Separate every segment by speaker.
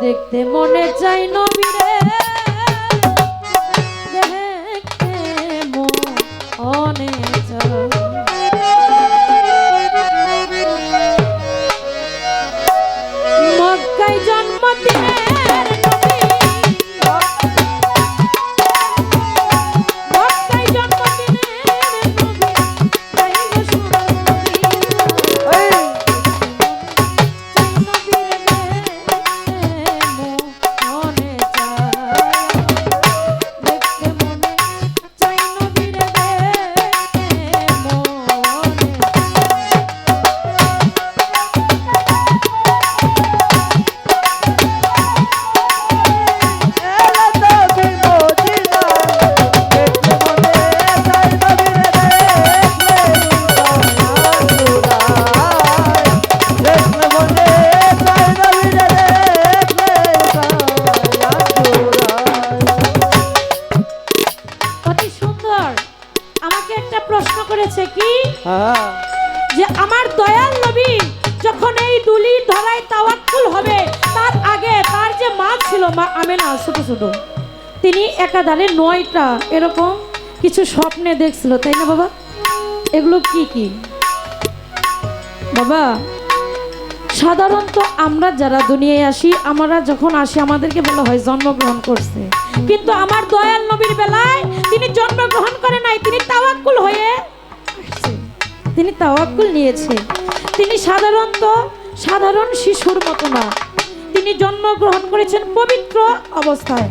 Speaker 1: দেখতে মনে চাই নবীরে, দেখতে মনে চাই। মক্কায় জন্ম দিলেন নবী, মক্কায় জন্ম দিলেন নবী, তাই গো সুন্দরী কি যে আমার দয়াল নবী যখন এই দুলির ধরায় তাওয়াক্কুল হবে, তার আগে তার যে মা ছিল, মা আমেনা ছোট ছোট, তিনি একাধারে 9টা এরকম কিছু স্বপ্নে দেখছিল, তাই না বাবা? এগুলো কি কি বাবা? সাধারণত আমরা যারা দুনিয়ায় আসি, আমরা যখন আসি আমাদেরকে বলা হয় জন্মগ্রহণ করছে, কিন্তু আমার দয়াল নবীর বেলায় তিনি জন্মগ্রহণ করে নাই, তিনি তাওয়াক্কুল হয়ে আসছে, তিনি তাওয়াক্কুল নিয়েছে। তিনি সাধারণ শিশুর মতো না, তিনি জন্মগ্রহণ করেছেন পবিত্র অবস্থায়,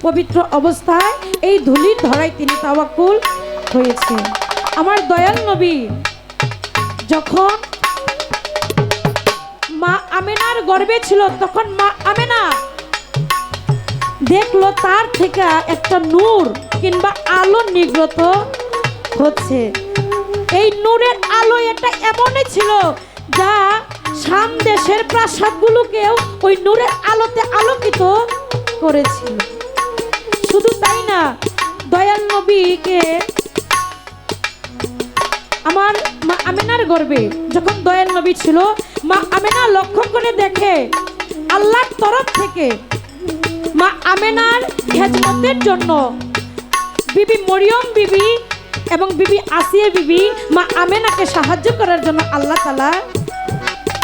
Speaker 1: পবিত্র অবস্থায় এই ধুলির ধরায় তিনি তাওয়াক্কুল হয়েছে। আমার দয়াল নবী যখন মা আমেনার গর্ভে ছিল, তখন মা আমেনা দেখলো তার থেকে একটা নূর কিংবা আলো নির্গত হচ্ছে। এই নূরের আলো এটা এমনই ছিল যা শাম দেশের প্রাসাদগুলোকেও ওই নূরের আলোতে আলোকিত করেছিল। শুধু তাই না, দয়াল নবীকে আমার মা আমেনার গর্ভে যখন দয়াল নবী ছিল, মা আমেনা লক্ষ্য করে দেখে আল্লাহর তরফ থেকে মা আমেনার খেদমতের জন্য বিবি মরিয়ম বিবি এবং বিবি আসিয়া বিবি মা আমেনাকে সাহায্য করার জন্য আল্লাহ তাআলা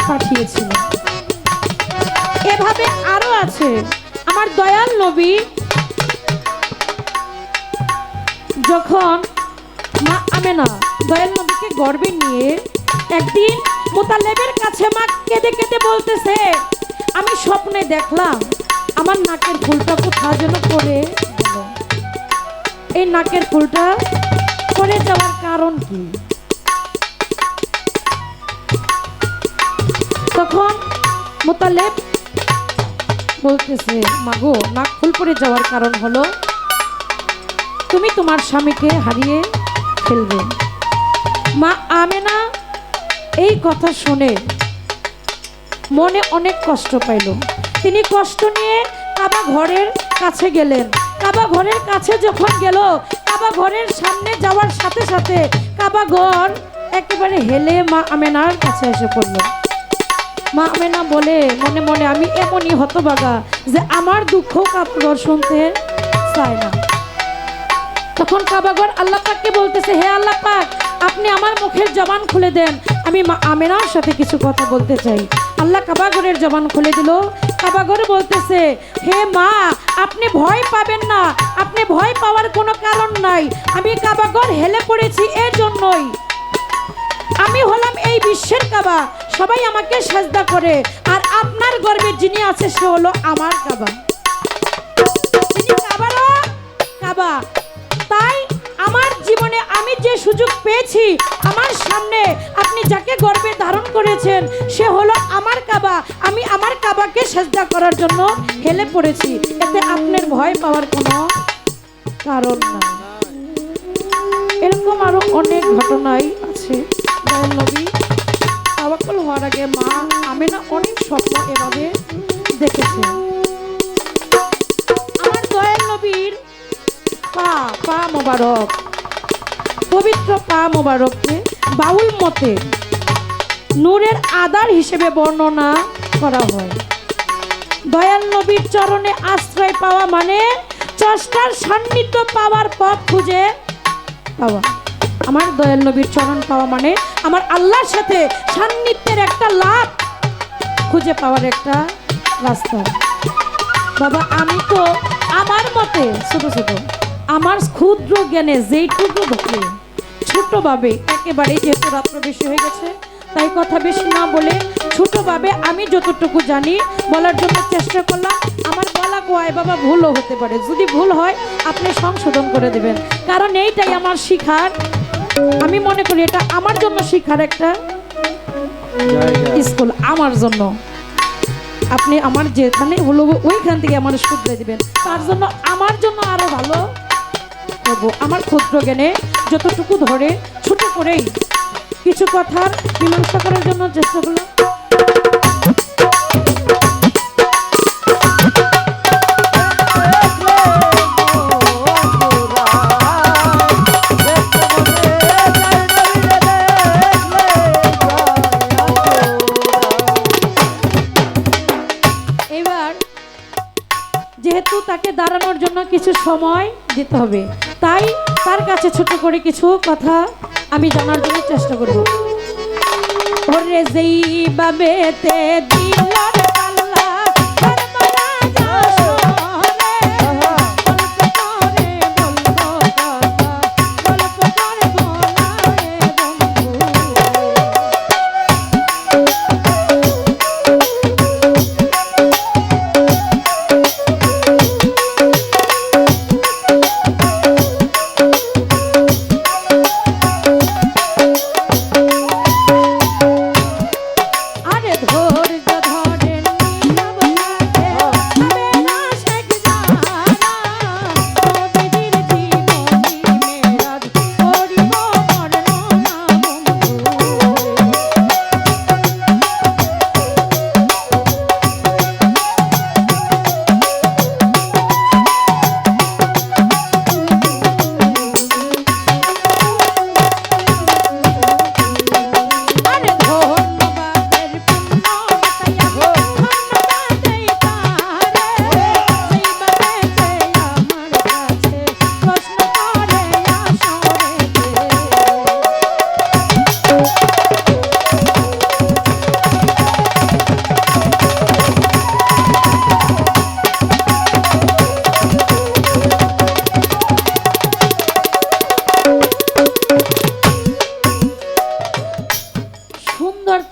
Speaker 1: পাঠিয়েছিল। এভাবে আরো আছে। আমার দয়াল নবী যখন মা আমেনা দয়াল নবীকে গর্ভে নিয়ে একদিন মুতালেবের কাছে মা কেঁদে কেঁদে বলতেছে, আমি স্বপ্নে দেখলাম আমার নাকের ফুলটা কোথায় যেন পড়ে গেল। এই নাকের ফুলটা পড়ে যাওয়ার কারণ কি? তখন মুতালেব বলতেছে, মাগো, নাক ফুল পড়ে যাওয়ার কারণ হলো তুমি তোমার স্বামীকে হারিয়ে ফেলবে। মা আমেনা এই কথা শুনে মনে অনেক কষ্ট পাইল। তিনি কষ্ট নিয়ে কাবা ঘরের কাছে গেলেন। কাবা ঘরের কাছে যখন গেল, কাবা ঘরের সামনে যাওয়ার সাথে সাথে কাবা ঘর একেবারে হেলে মা আমেনার কাছে এসে পড়ল। মা আমেনা বলে মনে মনে, আমি এমনই হতভাগা যে আমার দুঃখ কাপড় শুনতে চায় না। তখন কাবাগর আল্লাহ পাককে বলতেছে, হে আল্লাহ পাক, আপনি আমার মুখের জবান খুলে দেন, আমি মা আমেনার সাথে কিছু কথা বলতে চাই। আল্লাহ কাবাগরের জবান খুলে দিল। কাবাগর বলতেছে, হে মা, আপনি ভয় পাবেন না, আপনি ভয় পাওয়ার কোনো কারণ নাই। আমি কাবাগর হেলে পড়েছি এর জন্যই। আমি হলাম এই বিশ্বের কাবা, সবাই আমাকে সাজদা করে, আর আপনার গর্বে যিনি আছে সে হলো আমার কাবা, তিনি কাবারও কাবা। তাই আমার জীবনে আমি যে সুযোগ পেয়েছি, আমার সামনে আপনি যাকে গর্বে ধারণ করেছেন সে হলো আমার কাবা, আমি আমার কাবাকে সাজদা করার জন্য হেলে পড়েছি, এতে আপনার ভয় পাওয়ার কোনো কারণ নাই। এরকম আরো অনেক ঘটনাই আছে। দয়াল নবী তাওয়াক্কুল হওয়ার আগে মা আমেনা অনেক স্বপ্ন এভাবে দেখেছে। আমার দয়াল নবীর পা মোবারক, পবিত্র পা মোবারককে বাউল মতে নূরের আধার হিসেবে বর্ণনা করা হয়। দয়াল নবীর চরণে আশ্রয় পাওয়া মানে স্রষ্টার সান্নিধ্য পাওয়ার পথ খুঁজে পাওয়া। আমার দয়াল নবীর চরণ পাওয়া মানে আমার আল্লাহর সাথে সান্নিধ্যের একটা লাভ খুঁজে পাওয়ার একটা রাস্তা। বাবা আমি তো আমার মতে ছোট ছোট আমার ক্ষুদ্র জ্ঞানে যেইটুকু ধরে ছোটভাবে একেবারে, যেহেতু রাত্র বেশি হয়ে গেছে তাই কথা বেশি না বলে ছোটভাবে আমি যতটুকু জানি বলার জন্য চেষ্টা করলাম। আমার বলা কোয়ায় বাবা ভুলও হতে পারে, যদি ভুল হয় আপনি সংশোধন করে দেবেন, কারণ এইটাই আমার শিখার, আমি মনে করি এটা আমার জন্য শিখার একটা স্কুল। আমার জন্য আপনি আমার যেখানে হলো ওইখান থেকে আমার শুধরে দিবেন, তার জন্য আমার জন্য আরো ভালো হবো। আমার ক্ষুদ্র জ্ঞানে যতটুকু ধরে ছোট করেই কিছু কথার মীমাংসা করার জন্য চেষ্টা করলাম। যেহেতু তাকে দাঁড়ানোর জন্য কিছু সময় দিতে হবে, তাই তার কাছে ছোট করে কিছু কথা আমি জানার জন্য চেষ্টা করব। ওরে যেইভাবেতে দিলার পাল্লা ধর্মরা যশোরে, গল্প করে বলবো কথা, গল্প করে বলারে বন্ধু।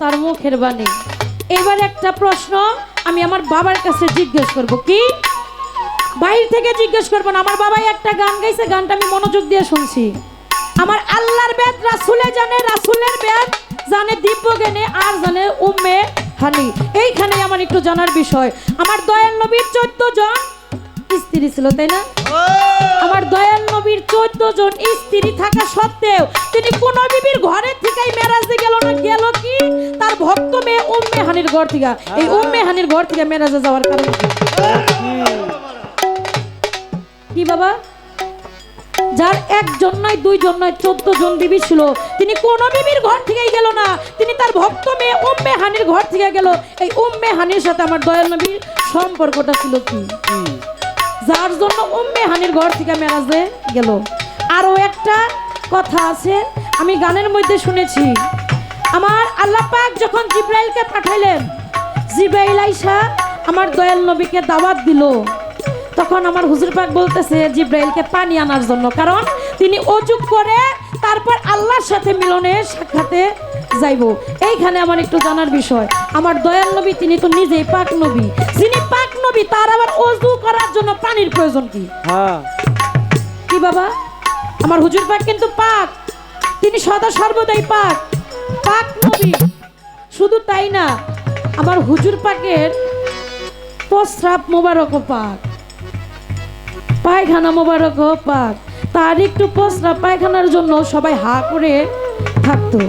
Speaker 1: তার মুখের বাণী। এবার একটা প্রশ্ন আমি আমার বাবার কাছে জিজ্ঞেস করব, কি বাইরে থেকে জিজ্ঞেস করব না। আমার বাবাই একটা গান গাইছে, গানটা আমি মনোযোগ দিয়ে শুনছি। আমার আল্লাহর বেদ রাসূলে জানে, রাসূলের বেদ জানে দিব্য জ্ঞানে, আর জানে উম্মে হানি। এইখানে আমার একটু জানার বিষয়, আমার দয়াল নবীর 14 জন স্ত্রী ছিল, তাই না? আমার দয়াল নবীর 14 জন স্ত্রী থাকা সত্ত্বেও তিনি কোন বিবির ঘরে থেকেই মেরাজে গেল না। গেল কি? তার ভক্ত মেয়ে উম্মে হানির ঘর থেকে। এই উম্মে হানির ঘর থেকে মেরাজে যাওয়ার কারণ কি বাবা? যার একজন নয়, দুইজন নয়, 14 জন বিবি ছিল, তিনি কোন বিবির ঘর থেকেই গেল না, তিনি তার ভক্ত মেয়ে উম্মে হানির ঘর থেকে গেল। এই উম্মে হানির সাথে আমার দয়াল নবীর সম্পর্কটা ছিল কি? যার জন্য উম্মে হানির ঘর থেকে মেরাজে গেল। আরো একটা কথা আছে, আমি গানের মধ্যে শুনেছি, আমার আল্লাহ পাক যখন জিব্রাইলকে পাঠাইলেন, জিব্রাইল আইসা আমার দয়াল নবীকে দাওয়াত দিল, তখন আমার হুজুর পাক বলতেছে জিব্রাইলকে পানি আনার জন্য, কারণ তিনি ওযু করে তারপর আল্লাহর সাথে মিলনের সাক্ষাতে যাইব। এইখানে আমার একটু জানার বিষয়, আমার দয়াল নবী তিনি তো নিজেই পাক নবী, যিনি পাক নবী তার আবার ওযু করার জন্য পানির প্রয়োজন কি? কি বাবা? আমার হুজুর পাক কিন্তু পাক, তিনি সদা সর্বদাই পাক, পাক নবী। শুধু তাই না, আমার হুজুর পাকের প্রস্রাব মোবারকও পাক, পায়খানা মোবারক পাক। তার একটু প্রস্রাব পায়খানার জন্য সবাই হা করে থাকতো।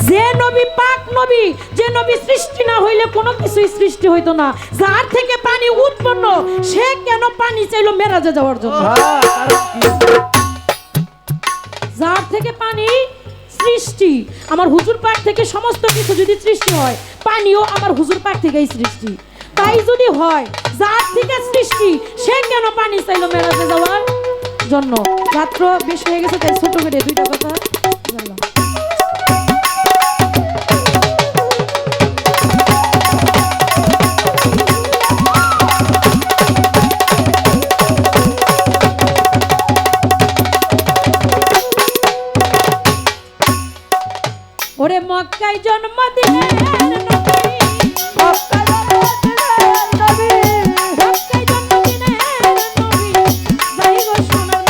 Speaker 1: যে নবী পাক নবী, যে নবী সৃষ্টি না হইলে কোনো কিছুই সৃষ্টি হইতো না, যার থেকে পানি উৎপন্ন, সে কেন পানি চাইলো মেরাজে যাওয়ার জন্য? যার থেকে পানি সৃষ্টি, আমার হুজুর পাক থেকে সমস্ত কিছু যদি সৃষ্টি হয়, পানিও আমার হুজুর পাক থেকেই সৃষ্টি। তাই যদি হয় যার থেকে সৃষ্টি সে কেন পানি চাইলো মেরাজে যাওয়ার জন্য? রাত্র বেশ হয়ে গেছে, তাই ছোট করে দুইটা কথা বললাম। ওরে মক্কায় জন্ম দিলেন নবী, মক্কায় জন্ম দিলেন নবী, মক্কায় জন্ম দিলেন নবী, যাই গো সোনার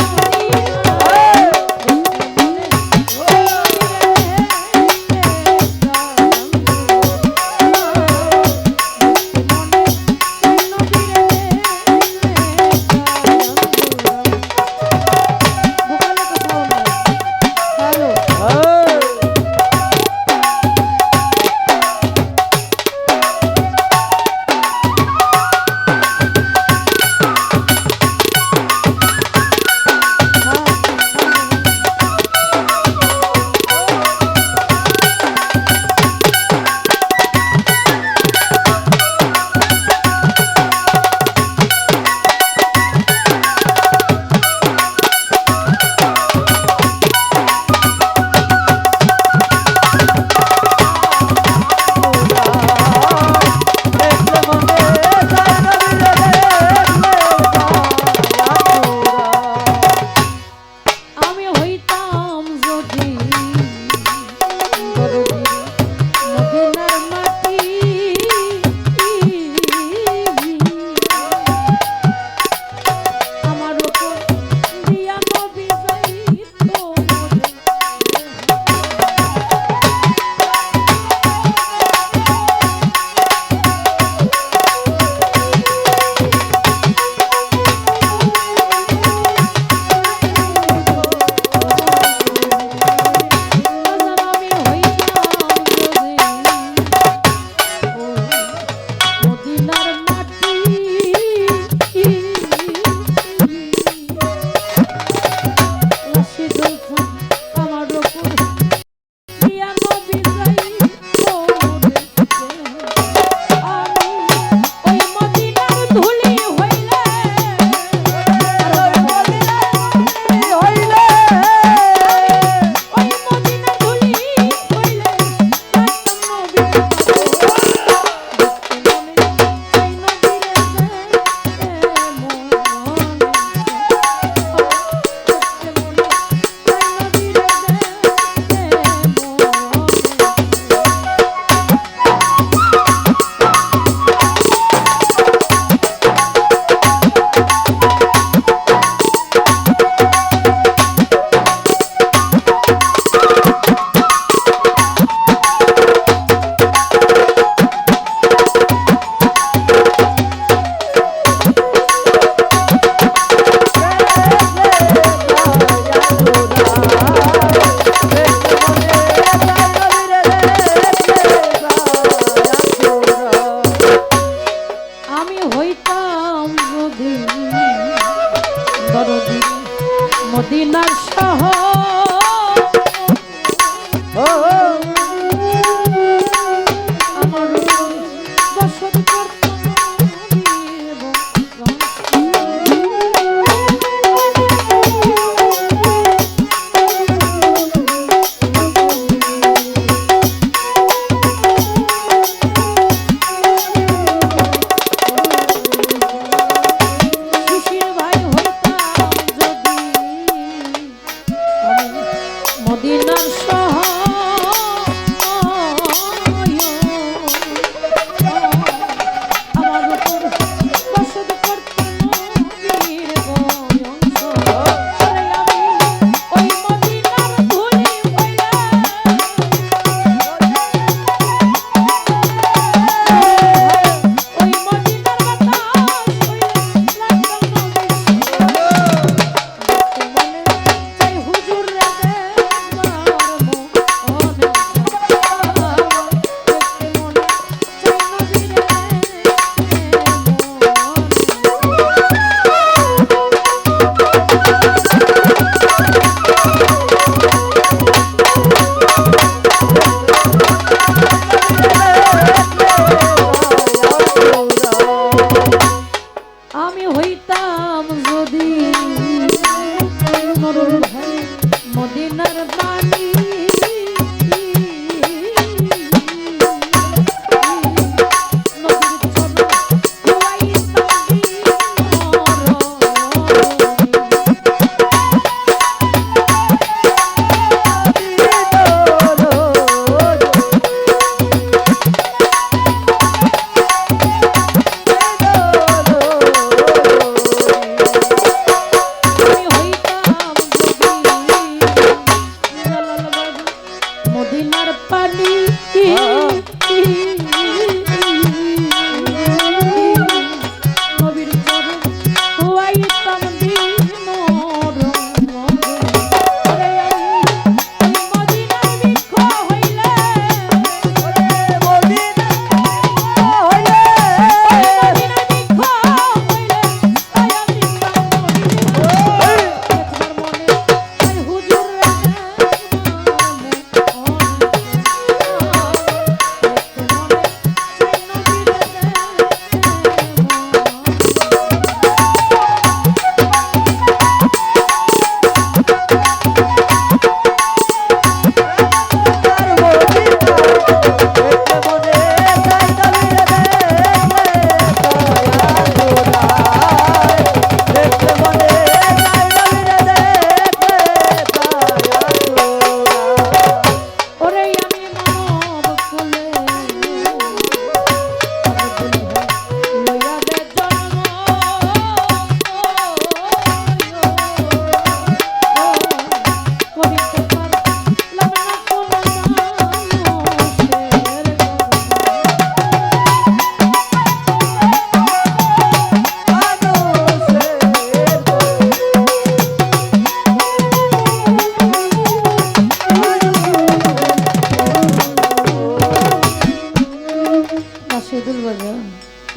Speaker 1: ভাইয়া,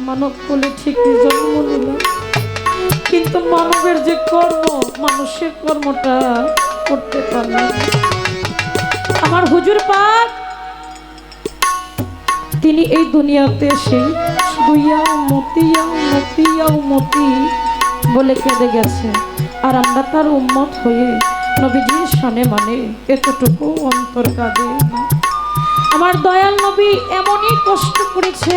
Speaker 1: মানব বলে ঠিকই জন্ম নিলাম, কিন্তু মানবের যে কর্ম, মানুষের কর্মটা করতে পারলাম। আমার হুজুর পাক তিনি এই দুনিয়াতে এসে শুধু ইয়াও মতি ইয়াও মতি ইয়াও মতি বলে কেঁদে গেছে, আর আমরা তার উম্মত হয়ে নবীজির শানে মানে এতটুকু অন্তর কাঁদে না। আমার দয়াল নবী এমনই কষ্ট করেছে,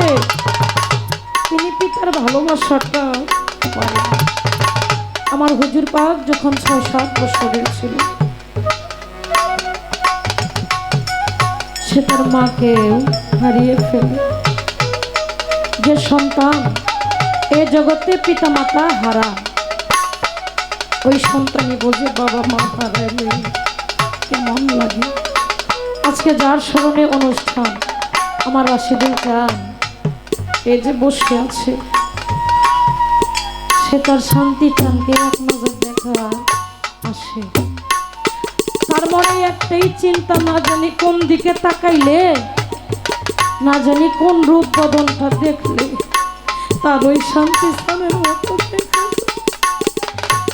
Speaker 1: তিনি পিতার ভালোবাসাটা পারেন। আমার হুজুর পাক যখন ৬-৭ বছরের ছিল, সে তার মাকেও হারিয়ে ফেলে। যে সন্তান এ জগতে পিতা মাতা হারা, ওই সন্তানই বোঝে বাবা মা হারালে কেমন লাগে। আজকে যার স্মরণে অনুষ্ঠান, আমার রাশিদুল খান এ যে বসে আছে, সে তার শান্তি টানকে এক নজর দেখা আসে। তার মনে একটাই চিন্তা, না জানি কোন দিকে তাকাইলে, না জানি কোন রূপ বদনটা দেখলে তার ওই শান্তি স্থানের মতো দেখা।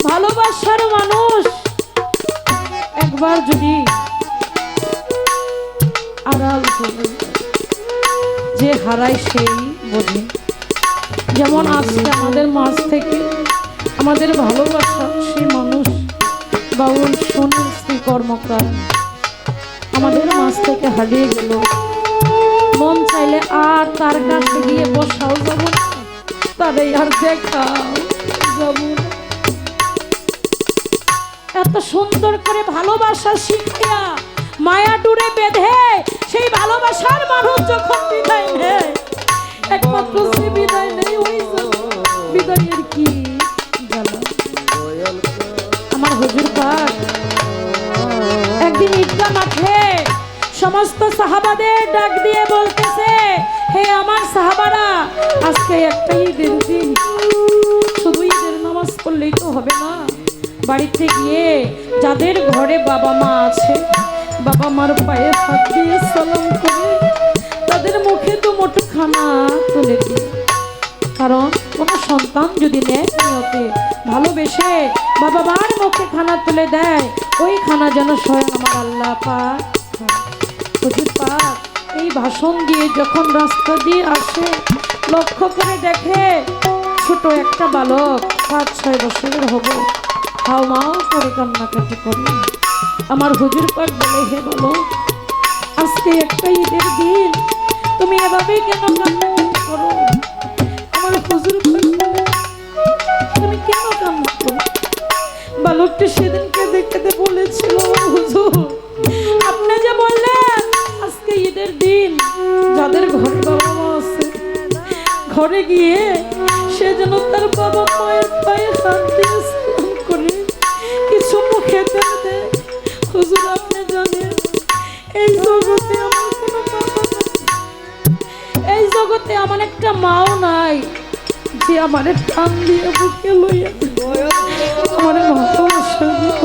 Speaker 1: ভালোবাসার মানুষ একবার যদি আড়াল করে, যে হারায় সেই বোঝে। যেমন আজকে আমাদের মাঝ থেকে আমাদের ভালোবাসা সেই মানুষ বাউল সুনীল শ্রী কর্মকার আমাদের মাঝ থেকে হারিয়ে গেল। মন চাইলে আর তার কাছে গিয়ে বসাও যাব না, তারে আর দেখাও যাব না। এত সুন্দর করে ভালোবাসা শিখিয়া মায়া ডুরে বেঁধে সেই ভালোবাসার মানুষ যখন বিদায় নেয়, একমাত্র সে বিদায় নেই, ওই বিদায়ের কি জ্বালা। আমার হুজুর পাক একদিন ঈদগাহ মাঠে সমস্ত সাহাবাদের ডাক দিয়ে বলতেছে, হে আমার সাহাবারা, আজকে একটা ঈদের দিন, শুধু ঈদের নামাজ পড়লেই তো হবে না। বাড়িতে গিয়ে যাদের ঘরে বাবা মা আছে, বাবা মার পায়ে হাত দিয়ে সালাম করে তাদের মুখে তো মোটো খানা তুলে দিই। কারণ কোনো সন্তান যদি নেয় নিয়তে ভালোবেসে বাবা মার মুখে খানা তুলে দেয়, ওই খানা যেন স্বয়ং আমার আল্লাহ পাক হুজুর পাক এই ভাষণ দিয়ে যখন রাস্তা দিয়ে আসে, লক্ষ্য করে দেখে ছোট একটা বালক ৫-৬ বছরের হবে, হাও মাও করে কান্নাকাটি করে। আমার হুজুর পাক বলে, হে বলো, আজকে একটা ঈদের দিন, তুমি এভাবেই কেন কান্নাকাটি করো? আমার হুজুর পাক বলে, তুমি কেন কান্না করো? বালকটি সেদিন কেঁদে কেঁদে বলেছিল, হুজুর আপনি যে বললেন আজকে ঈদের দিন, যাদের ঘরে বাবা মা আছে ঘরে গিয়ে সে যেন তার বাবা মায়ের পায়ে হাত দিয়ে সালাম করে কিছু মুখে দেয়। হুজুর আপনি জানেন, এই জগতে আমার কোনো বাবা নাই, এই জগতে আমার একটা মাও নাই যে আমার টান দিয়ে বুকে লইয়া আমার ভালোবাসা দিত।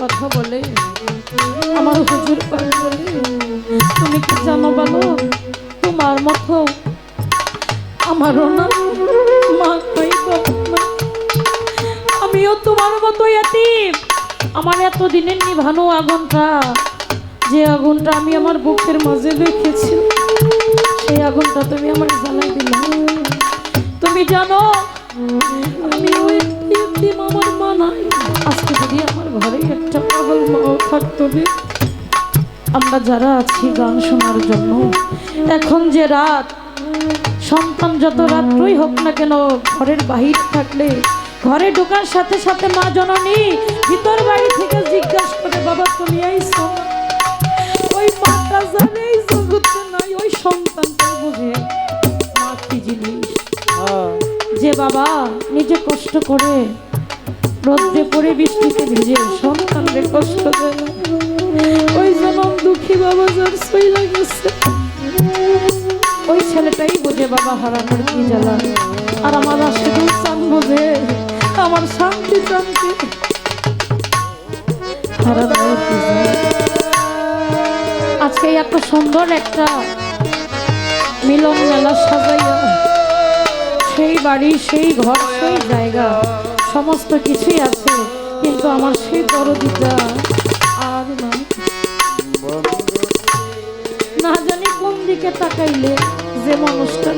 Speaker 1: কথা বলে আমার হুজুর পাক বলে, তুমি কি জানো বলো, তোমার মতো আমারও না মা নাই, আমিও তোমার মতো এতিম। আমার এত দিনের নিভানো আগুনটা, যে আগুনটা আমি আমার বুকের মাঝে রেখেছি, সেই আগুনটা তুমি আমার জ্বালাই দিলে। তুমি জানো আমি ওই এতিম, আমার মা নাই। আজকে যদি আমার ঘরে একটা পাগল মাও থাকতো, আমরা যারা আছি গান শোনার জন্য, এখন যে রাত, সন্তান যত রাত্রই হোক না কেন ঘরের বাহির থাকলে ঘরে ঢোকার সাথে সাথে মা জননী ভিতর বাড়ি থেকে জিজ্ঞাসা করে, বাবা তুমি আইছো? ওই মাটা জানে এই জগতে নাই, ওই সন্তানটাই বোঝে মা কি জিনিস। যে বাবা নিজে কষ্ট করে রোদ্রে পড়ে বৃষ্টিতে ভিজে সন্তানকে কষ্ট দেয়, ওই জনম দুঃখী বাবা যার সই লাগেছে, ওই ছেলেটাই বোঝে বাবা হারানোর কি জ্বালা। আর আমার রাশেদুল চান বোঝে আমার শান্তি চানকে হারানোর কি জ্বালা। আজকে এত সুন্দর একটা মিলন মেলা সাজাইয়া, সেই বাড়ি, সেই ঘর, সেই জায়গা সমস্ত কিছুই আছে, কিন্তু আমার সেই দরদিটা আর না জানি কোন দিকে তাকাইলে যে মানুষটা